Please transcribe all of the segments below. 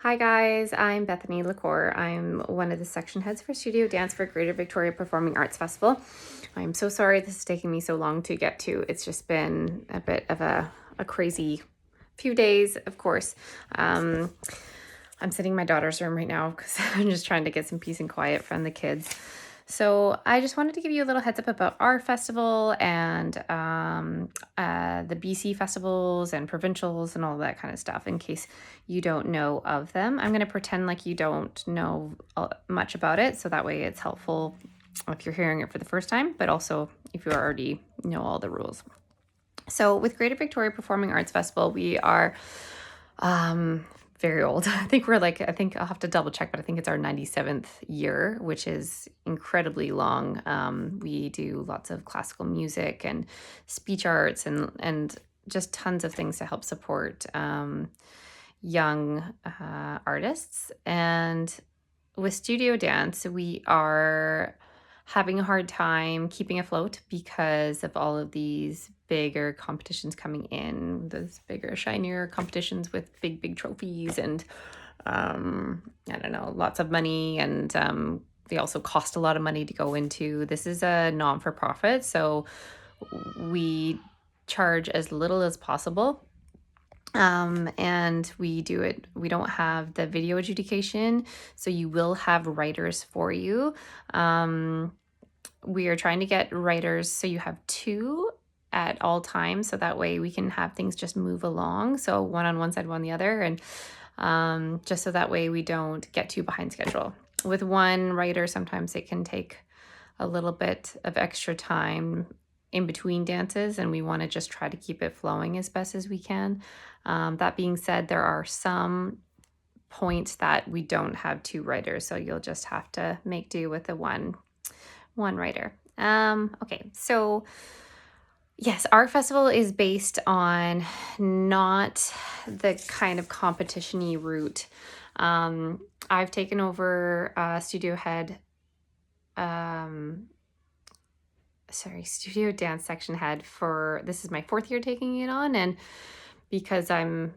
Hi guys, I'm Bethany LaCour. I'm one of the section heads for Studio Dance for Greater Victoria Performing Arts Festival. I'm so sorry this is taking me so long to get to. It's just been a bit of a crazy few days, of course. I'm sitting in my daughter's room right now because I'm just trying to get some peace and quiet from the kids. So I just wanted to give you a little heads up about our festival and the BC festivals and provincials and all that kind of stuff in case you don't know of them. I'm going to pretend like you don't know much about it, so that way it's helpful if you're hearing it for the first time, but also if you already know all the rules. So with Greater Victoria Performing Arts Festival, we are very old. I think I'll have to double check, but I think it's our 97th year, which is incredibly long. We do lots of classical music and speech arts and just tons of things to help support young artists. And with Studio Dance, we are having a hard time keeping afloat because of all of these bigger competitions coming in, those bigger, shinier competitions with big trophies and I don't know, lots of money. And they also cost a lot of money to go into. This is a non-for-profit, so we charge as little as possible. And we don't have the video adjudication, so you will have writers for you. We are trying to get writers so you have two at all times, so that way we can have things just move along. So one on one side, one on the other, and just so that way we don't get too behind schedule. With one writer, sometimes it can take a little bit of extra time in between dances, and we want to just try to keep it flowing as best as we can. That being said, there are some points that we don't have two writers, so you'll just have to make do with the one writer. Okay, so yes, our festival is based on not the kind of competition-y route. I've taken over studio dance section head this is my 4th year taking it on, and because I'm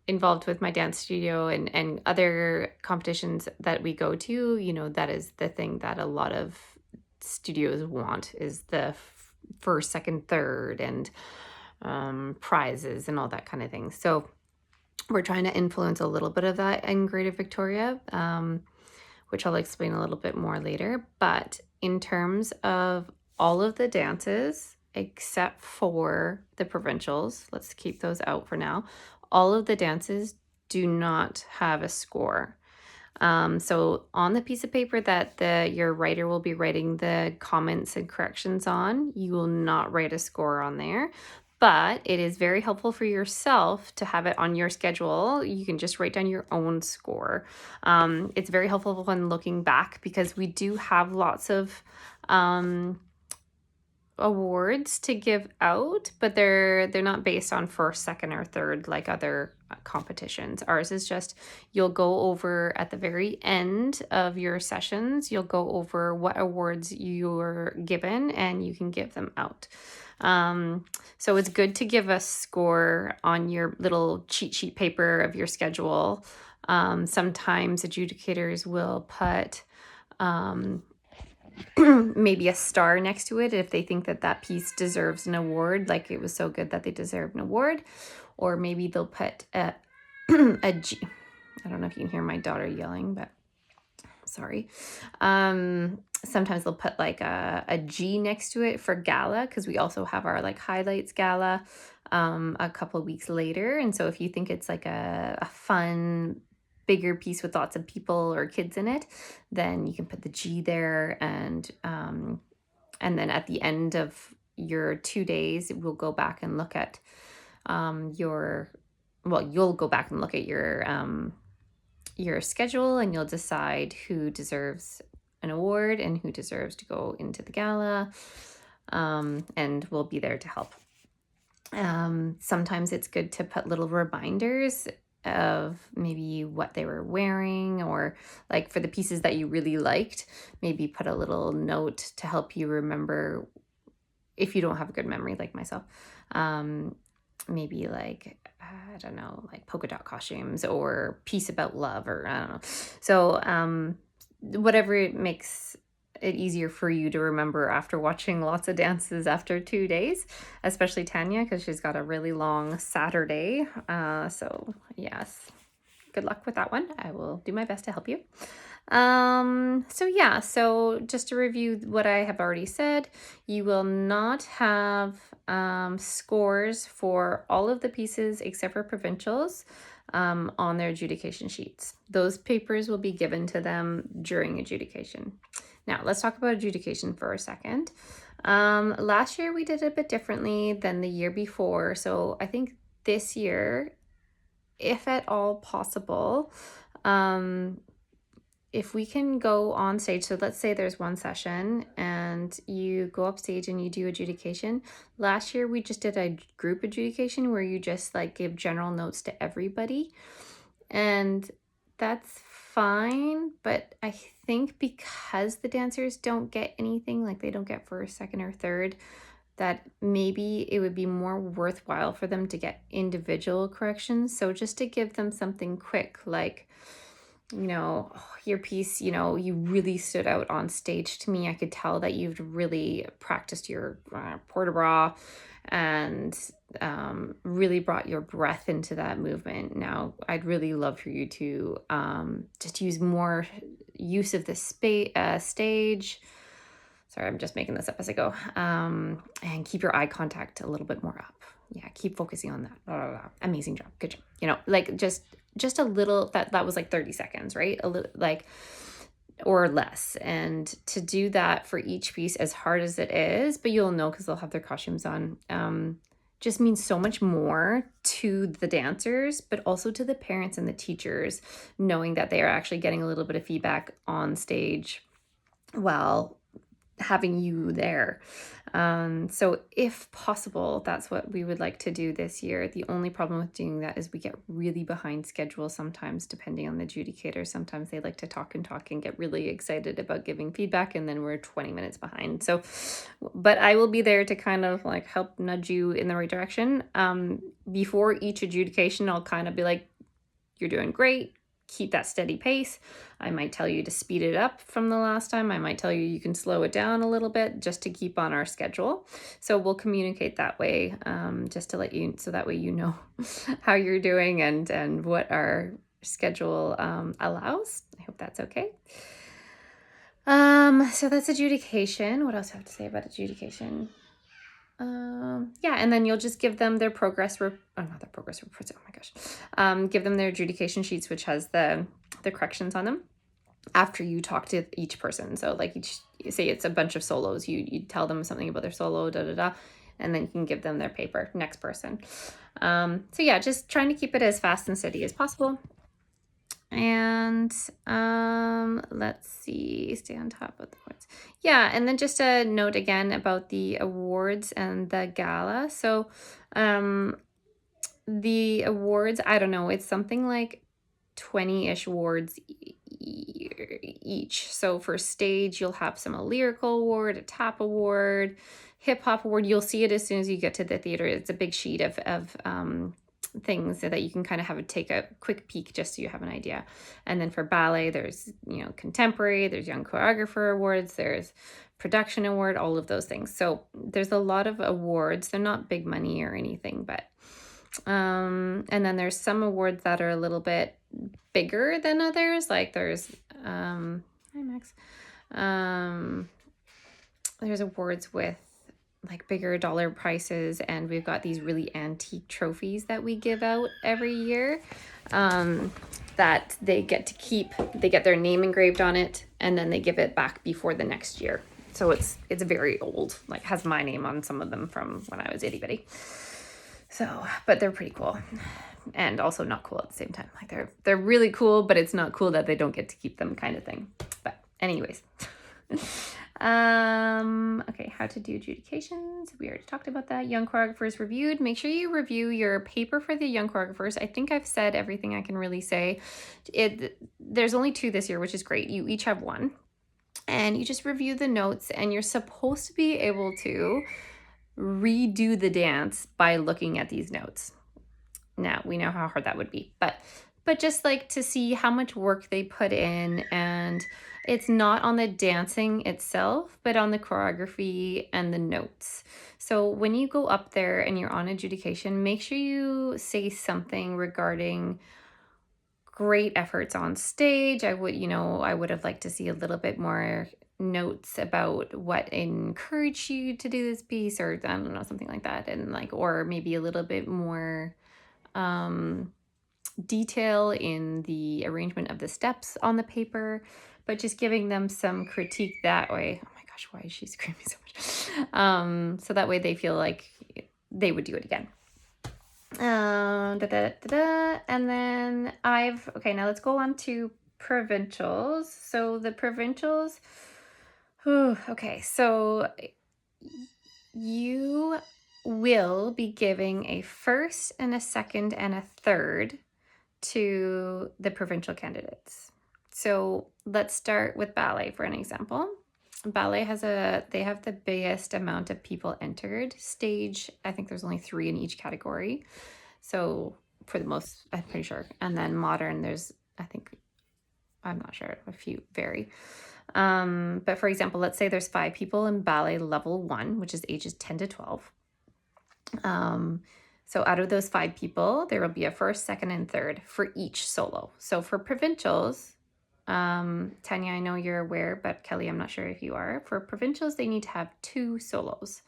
involved with my dance studio and other competitions that we go to, that is the thing that a lot of studios want, is the first, second, third, and prizes and all that kind of thing. So we're trying to influence a little bit of that in Greater Victoria, which I'll explain a little bit more later. But in terms of all of the dances, except for the provincials, let's keep those out for now, all of the dances do not have a score. So on the piece of paper that your writer will be writing the comments and corrections on, you will not write a score on there. But it is very helpful for yourself to have it on your schedule. You can just write down your own score. It's very helpful when looking back, because we do have lots of awards to give out, but they're not based on first, second, or third like other competitions. Ours is just, you'll go over at the very end of your sessions, you'll go over what awards you're given and you can give them out. So it's good to give a score on your little cheat sheet paper of your schedule. Sometimes adjudicators will put maybe a star next to it if they think that piece deserves an award, like it was so good that they deserve an award. Or maybe they'll put a G. I don't know if you can hear my daughter yelling, but sorry. Sometimes they'll put like a G next to it for gala, because we also have our like highlights gala a couple of weeks later. And so if you think it's like a fun bigger piece with lots of people or kids in it, then you can put the G there. And then at the end of your 2 days, we'll go back and look at you'll go back and look at your schedule, and you'll decide who deserves an award and who deserves to go into the gala, and we'll be there to help. Sometimes it's good to put little reminders of maybe what they were wearing, or like for the pieces that you really liked, maybe put a little note to help you remember, if you don't have a good memory like myself. Maybe like I don't know, like polka dot costumes or Peace About Love, or I don't know. So, whatever it makes it easier for you to remember after watching lots of dances after 2 days, especially Tanya, because she's got a really long Saturday. So yes, good luck with that one. I will do my best to help you. So yeah, so just to review what I have already said, you will not have scores for all of the pieces except for provincials on their adjudication sheets. Those papers will be given to them during adjudication. Now, let's talk about adjudication for a second. Last year we did it a bit differently than the year before. So I think this year, if at all possible, if we can go on stage, so let's say there's one session and you go up stage and you do adjudication. Last year we just did a group adjudication where you just like give general notes to everybody, and that's fine, but I think because the dancers don't get anything, like they don't get first, second, or third, that maybe it would be more worthwhile for them to get individual corrections. So just to give them something quick, like, your piece, you really stood out on stage to me. I could tell that you've really practiced your port de bras and really brought your breath into that movement. Now, I'd really love for you to just use more use of the stage. Sorry, I'm just making this up as I go. And keep your eye contact a little bit more up. Yeah, keep focusing on that. Blah, blah, blah. Amazing job. Good job. Like just a little, that was like 30 seconds, right? A little, like, or less. And to do that for each piece, as hard as it is, but you'll know because they'll have their costumes on, just means so much more to the dancers, but also to the parents and the teachers, knowing that they are actually getting a little bit of feedback on stage while having you there. So if possible, that's what we would like to do this year. The only problem with doing that is we get really behind schedule sometimes, depending on the adjudicator. Sometimes they like to talk and get really excited about giving feedback, and then we're 20 minutes behind. So, but I will be there to kind of like help nudge you in the right direction. Before each adjudication, I'll kind of be like, you're doing great. Keep that steady pace. I might tell you to speed it up from the last time. I might tell you you can slow it down a little bit just to keep on our schedule. So we'll communicate that way, just to let you, so that way you know how you're doing and what our schedule allows. I hope that's okay. So that's adjudication. What else do I have to say about adjudication? Yeah, and then you'll just give them their progress not their progress reports. Oh my gosh. Give them their adjudication sheets, which has the corrections on them after you talk to each person. So like say it's a bunch of solos, you tell them something about their solo, and then you can give them their paper. Next person. So yeah, just trying to keep it as fast and steady as possible. And let's see, stay on top of the awards. Yeah, and then just a note again about the awards and the gala. So the awards, I don't know, it's something like 20-ish awards each. So for stage, you'll have a lyrical award, a tap award, hip hop award. You'll see it as soon as you get to the theater. It's a big sheet of things so that you can kind of take a quick peek just so you have an idea. And then for ballet, there's contemporary, there's young choreographer awards, there's production award, all of those things. So there's a lot of awards. They're not big money or anything, but and then there's some awards that are a little bit bigger than others. Like there's hi Max. There's awards with like bigger dollar prices, and we've got these really antique trophies that we give out every year that they get to keep. They get their name engraved on it, and then they give it back before the next year. So it's very old, like has my name on some of them from when I was itty bitty. So, but they're pretty cool, and also not cool at the same time. Like they're really cool, but it's not cool that they don't get to keep them, kind of thing. But anyways. Okay, how to do adjudications. We already talked about that. Young choreographers reviewed. Make sure you review your paper for the young choreographers. I think I've said everything I can really say. There's only 2 this year, which is great. You each have 1. And you just review the notes, and you're supposed to be able to redo the dance by looking at these notes. Now we know how hard that would be, but just like to see how much work they put in, and it's not on the dancing itself, but on the choreography and the notes. So when you go up there and you're on adjudication, make sure you say something regarding great efforts on stage. I would have liked to see a little bit more notes about what encouraged you to do this piece, or I don't know, something like that. And like, or maybe a little bit more detail in the arrangement of the steps on the paper, but just giving them some critique that way. Oh my gosh, why is she screaming so much? So that way they feel like they would do it again. And then now let's go on to provincials. So the provincials, okay, so you will be giving a first and a second and a third to the provincial candidates. So let's start with ballet for an example. Ballet they have the biggest amount of people entered. Stage, I think there's only 3 in each category. So for the most, I'm pretty sure. And then modern, I'm not sure, a few vary. But for example, let's say there's 5 people in ballet level 1, which is ages 10 to 12. So out of those 5 people, there will be a first, second, and third for each solo. So for provincials, Tanya, I know you're aware, but Kelly, I'm not sure if you are. For provincials, they need to have 2 solos.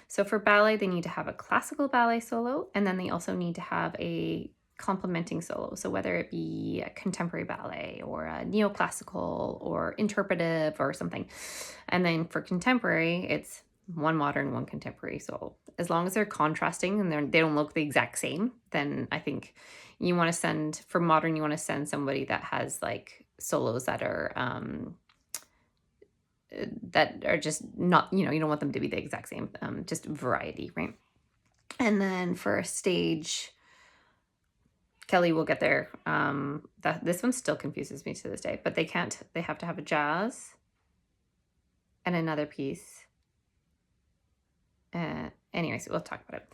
So for ballet, they need to have a classical ballet solo, and then they also need to have a complementing solo. So whether it be a contemporary ballet or a neoclassical or interpretive or something. And then for contemporary, it's 1 modern, 1 contemporary. So as long as they're contrasting and they don't look the exact same, then I think you want to send, for modern, you want to send somebody that has like solos that are just not, you don't want them to be the exact same, just variety, right? And then for a stage, Kelly will get there. This one still confuses me to this day, but they have to have a jazz and another piece. Anyways, we'll talk about it.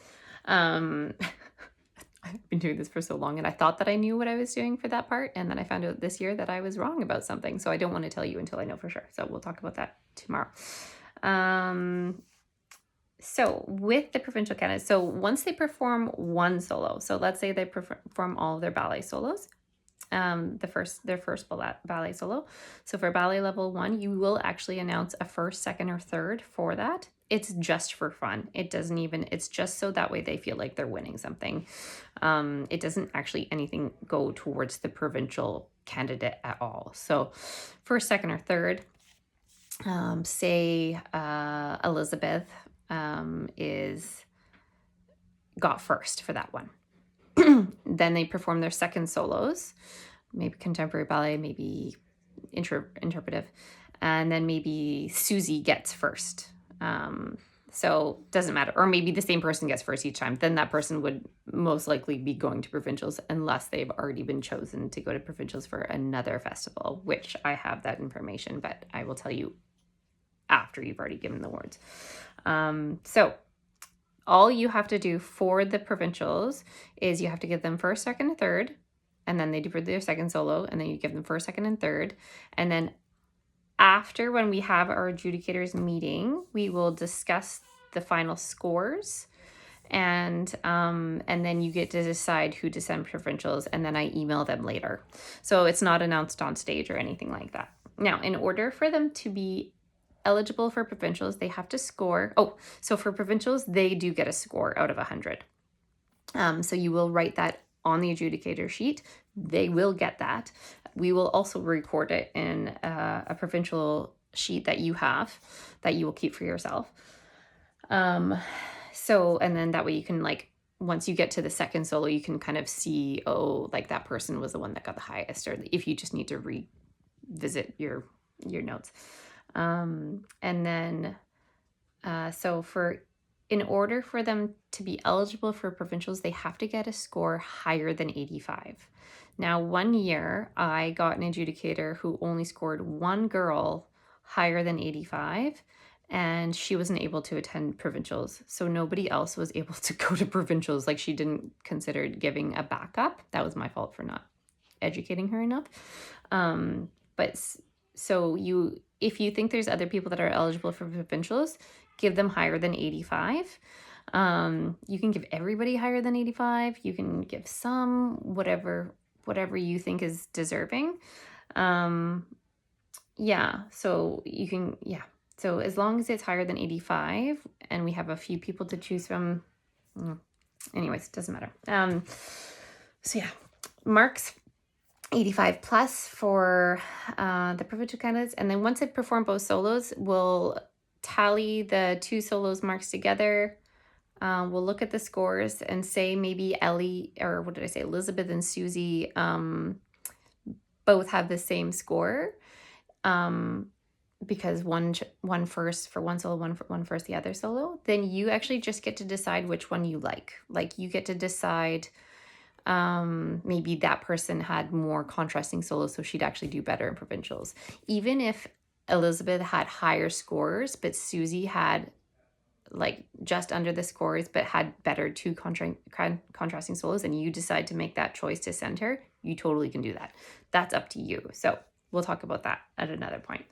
I've been doing this for so long, and I thought that I knew what I was doing for that part, and then I found out this year that I was wrong about something, so I don't want to tell you until I know for sure. So we'll talk about that tomorrow. So with the provincial candidates, so once they perform 1 solo, so let's say they perform all of their ballet solos, their first ballet solo. So for ballet level 1, you will actually announce a first, second, or third for that. It's just for fun. It's just so that way they feel like they're winning something. It doesn't actually anything go towards the provincial candidate at all. So first, second, or third, say Elizabeth got first for that one. Then they perform their second solos, maybe contemporary ballet, maybe interpretive, and then maybe Susie gets first. So doesn't matter, or maybe the same person gets first each time. Then that person would most likely be going to provincials unless they've already been chosen to go to provincials for another festival, which I have that information, but I will tell you after you've already given the awards. So all you have to do for the provincials is you have to give them first, second, and third, and then they do their second solo, and then you give them first, second, and third. And then after, when we have our adjudicators meeting, we will discuss the final scores, and then you get to decide who to send provincials, and then I email them later. So it's not announced on stage or anything like that. Now, in order for them to be eligible for provincials, they have to score. So for provincials, they do get a score out of 100. So you will write that on the adjudicator sheet. They will get that. We will also record it in a provincial sheet that you have, that you will keep for yourself. So, and then that way you can, like, once you get to the second solo, you can kind of see, like that person was the one that got the highest, or if you just need to revisit your notes. And then, so in order for them to be eligible for provincials, they have to get a score higher than 85. Now, one year I got an adjudicator who only scored 1 girl higher than 85, and she wasn't able to attend provincials. So nobody else was able to go to provincials. Like, she didn't consider giving a backup. That was my fault for not educating her enough. But so if you think there's other people that are eligible for provincials, give them higher than 85. You can give everybody higher than 85. You can give some, whatever you think is deserving. Yeah, so you can, yeah. So as long as it's higher than 85 and we have a few people to choose from, anyways, it doesn't matter. So yeah, marks 85 plus for the provincial candidates. And then once they perform both solos, we'll tally the 2 solos marks together. We'll look at the scores and say maybe Elizabeth and Susie both have the same score. Because one first for one solo, one first the other solo, then you actually just get to decide which one you like. Like, you get to decide maybe that person had more contrasting solos, so she'd actually do better in provincials. Even if Elizabeth had higher scores, but Susie had like just under the scores, but had better 2 contrasting solos, and you decide to make that choice to send her, you totally can do that. That's up to you. So we'll talk about that at another point.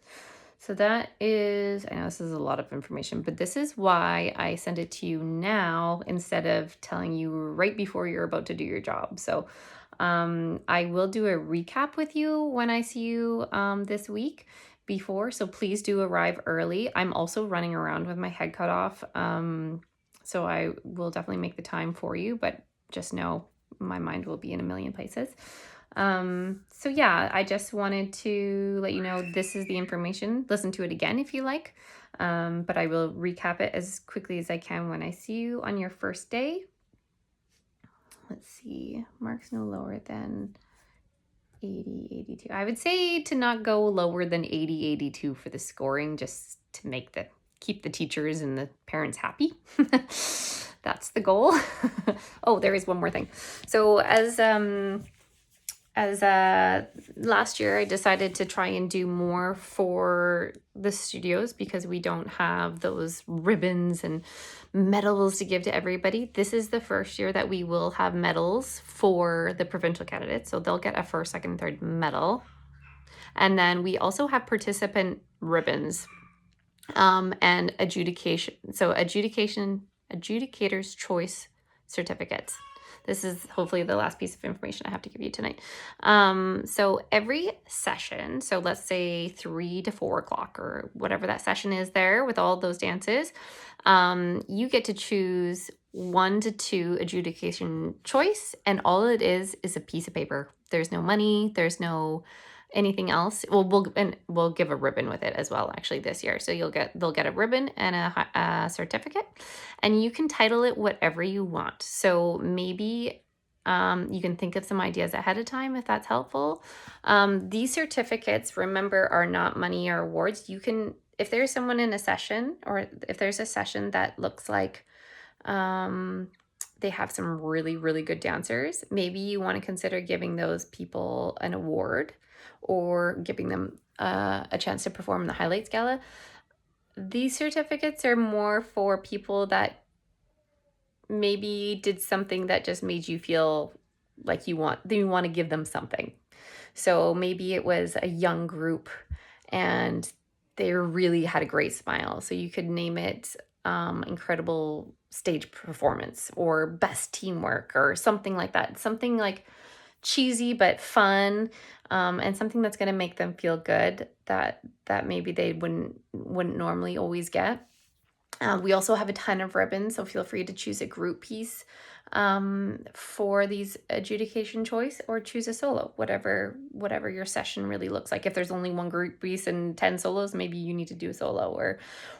So that is, I know this is a lot of information, but this is why I send it to you now instead of telling you right before you're about to do your job. So I will do a recap with you when I see you this week before. So please do arrive early. I'm also running around with my head cut off. So I will definitely make the time for you, but just know my mind will be in a million places. So yeah, I just wanted to let you know this is the information. Listen to it again if you like, but I will recap it as quickly as I can when I see you on your first day. Let's see, marks no lower than 80, 82. I would say to not go lower than 80, 82 for the scoring, just to keep the teachers and the parents happy. That's the goal. Oh, there is one more thing. So as last year, I decided to try and do more for the studios because we don't have those ribbons and medals to give to everybody. This is the first year that we will have medals for the provincial candidates. So they'll get a first, second, third medal. And then we also have participant ribbons and adjudication. So adjudicators choice certificates. This is hopefully the last piece of information I have to give you tonight. So every session, so let's say 3 to 4 o'clock or whatever that session is there with all those dances, you get to choose 1 to 2 adjudication choice, and all it is a piece of paper. There's no money, there's no anything else. Well, we'll give a ribbon with it as well, actually, this year. So they'll get a ribbon and a certificate, and you can title it whatever you want. So maybe you can think of some ideas ahead of time if that's helpful. These certificates, remember, are not money or awards. You can, if there's someone in a session, or if there's a session that looks like they have some really, really good dancers, maybe you want to consider giving those people an award or giving them a chance to perform in the highlights gala. These certificates are more for people that maybe did something that just made you feel like you want to give them something. So maybe it was a young group and they really had a great smile. So you could name it incredible stage performance or best teamwork or something like that. Something like cheesy but fun, and something that's going to make them feel good that maybe they wouldn't normally always get. We also have a ton of ribbons, so feel free to choose a group piece for these adjudication choice, or choose a solo, whatever your session really looks like. If there's only one group piece and 10 solos, maybe you need to do a solo,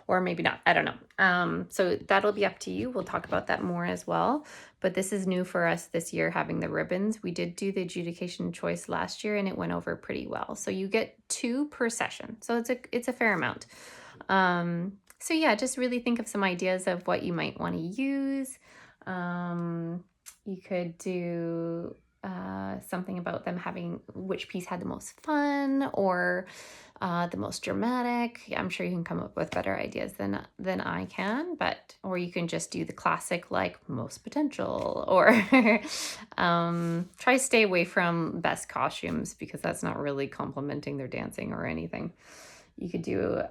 or maybe not. I don't know. So that'll be up to you. We'll talk about that more as well. But this is new for us this year, having the ribbons. We did do the adjudication choice last year and it went over pretty well. So you get 2 per session. So it's a fair amount. So yeah, just really think of some ideas of what you might want to use. You could do something about them having which piece had the most fun or the most dramatic. I'm sure you can come up with better ideas than I can, but or you can just do the classic like most potential or try to stay away from best costumes because that's not really complimenting their dancing or anything. You could do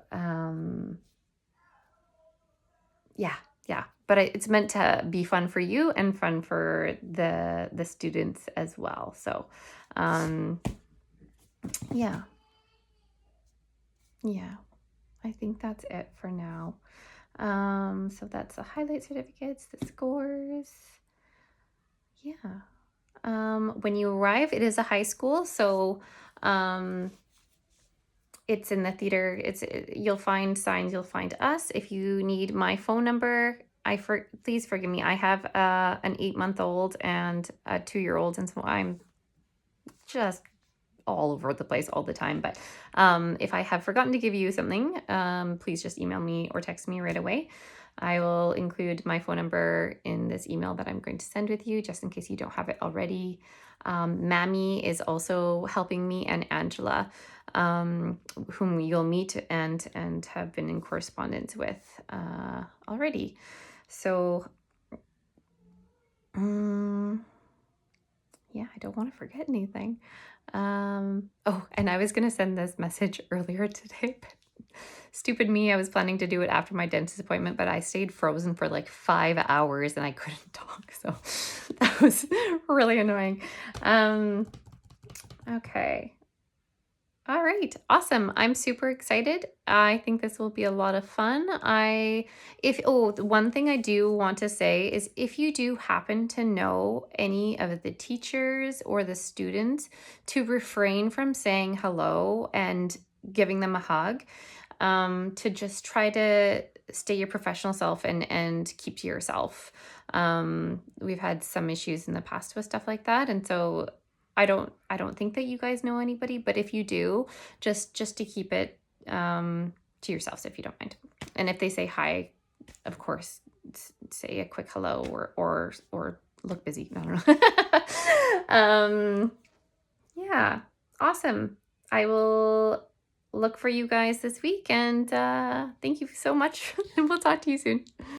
yeah, yeah, but it's meant to be fun for you and fun for the students as well. So, um, yeah, yeah, I think that's it for now. So that's the highlight certificates, the scores. Yeah. When you arrive, it is a high school, so um, it's in the theater. You'll find signs. You'll find us. If you need my phone number, please forgive me. I have an 8-month-old and a 2-year-old, and so I'm just all over the place all the time. But if I have forgotten to give you something, please just email me or text me right away. I will include my phone number in this email that I'm going to send with you, just in case you don't have it already. Mammy is also helping me, and Angela, whom you'll meet and have been in correspondence with already. So, yeah, I don't want to forget anything. Oh, and I was going to send this message earlier today, but stupid me, I was planning to do it after my dentist appointment, but I stayed frozen for like 5 hours and I couldn't talk. So that was really annoying. Okay. All right. Awesome. I'm super excited. I think this will be a lot of fun. The one thing I do want to say is if you do happen to know any of the teachers or the students, to refrain from saying hello and giving them a hug, to just try to stay your professional self and keep to yourself. We've had some issues in the past with stuff like that. And so I don't think that you guys know anybody, but if you do, just to keep it to yourselves if you don't mind. And if they say hi, of course, say a quick hello or look busy. I don't know. Yeah, awesome. I will look for you guys this week, and thank you so much. And we'll talk to you soon.